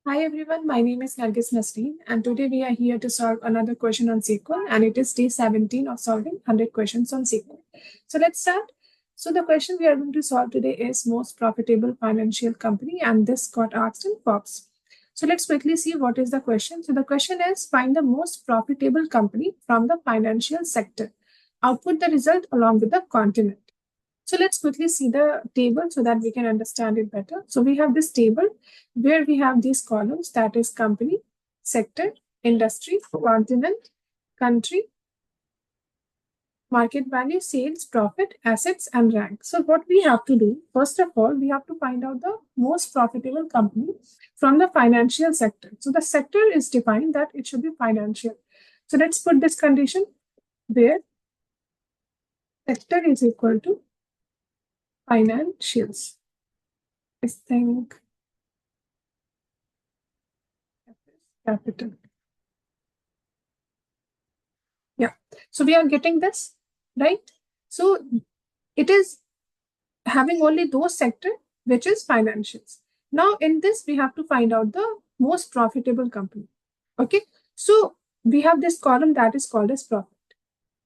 Hi everyone, my name is Nargis Nasreen and today we are here to solve another question on SQL and it is day 17 of solving 100 questions on SQL. So let's start. So the question we are going to solve today is most profitable financial company and this got asked in Forbes. So let's quickly see what is the question. So the question is find the most profitable company from the financial sector. Output the result along with the continent. So let's quickly see the table so that we can understand it better. So we have this table where we have these columns, that is company, sector, industry, continent, country, market value, sales, profit, assets, and rank. So what we have to do, first of all, we have to find out the most profitable company from the financial sector. So the sector is defined that it should be financial. So let's put this condition where sector is equal to financials. I think capital. Yeah. So we are getting this, right? So it is having only those sector which is financials. Now in this, we have to find out the most profitable company. Okay. So we have this column that is called as profit.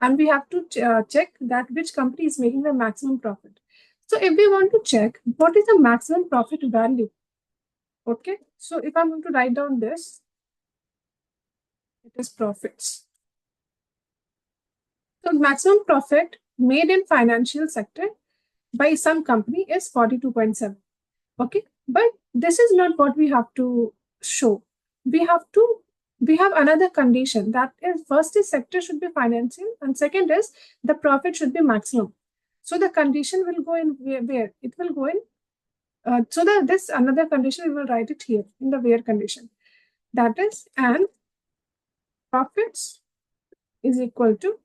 And we have to check that which company is making the maximum profit. So if we want to check what is the maximum profit value, okay. So if I'm going to write down this, it is profits. So maximum profit made in financial sector by some company is 42.7. Okay, but this is not what we have to show. We have another condition that is first is sector should be financial and second is the profit should be maximum. So the condition will go in where it will go in. So that this another condition we will write it here in the where condition. That is and profits is equal to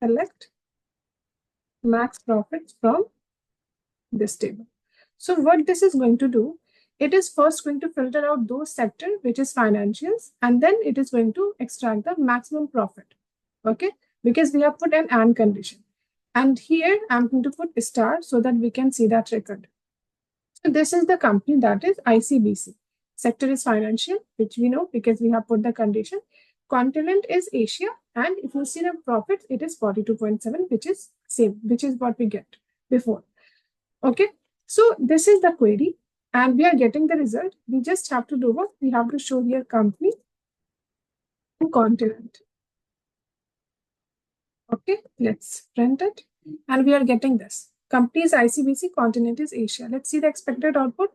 select max profits from this table. So what this is going to do, it is first going to filter out those sector which is financials and then it is going to extract the maximum profit. Okay, because we have put an and condition. And here I'm going to put a star so that we can see that record. So this is the company that is ICBC. Sector is financial, which we know because we have put the condition. Continent is Asia, and if you see the profits, it is 42.7, which is same, which is what we get before. Okay, so this is the query, and we are getting the result. We just have to do what? We have to show here company and continent. Okay, let's print it, and we are getting this. Company is ICBC, continent is Asia. Let's see the expected output.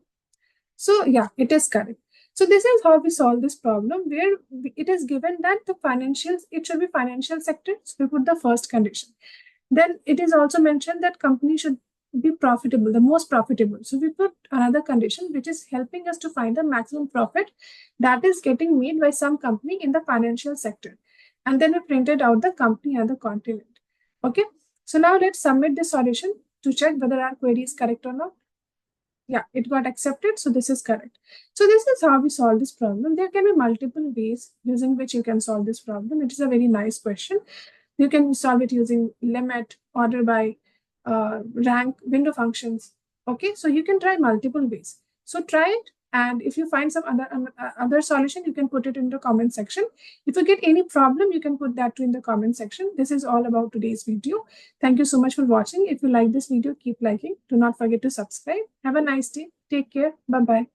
So yeah, it is correct. So this is how we solve this problem where it is given that the financials, it should be financial sector. So we put the first condition. Then it is also mentioned that company should be profitable, the most profitable. So we put another condition which is helping us to find the maximum profit that is getting made by some company in the financial sector. And then we printed out the company and the continent. Okay. So now let's submit the solution to check whether our query is correct or not. Yeah, it got accepted. So this is correct. So this is how we solve this problem. There can be multiple ways using which you can solve this problem. It is a very nice question. You can solve it using limit, order by, rank, window functions. Okay, so you can try multiple ways. So try it. And if you find some other solution, you can put it in the comment section. If you get any problem, you can put that too in the comment section. This is all about today's video. Thank you so much for watching. If you like this video, keep liking. Do not forget to subscribe. Have a nice day. Take care. Bye-bye.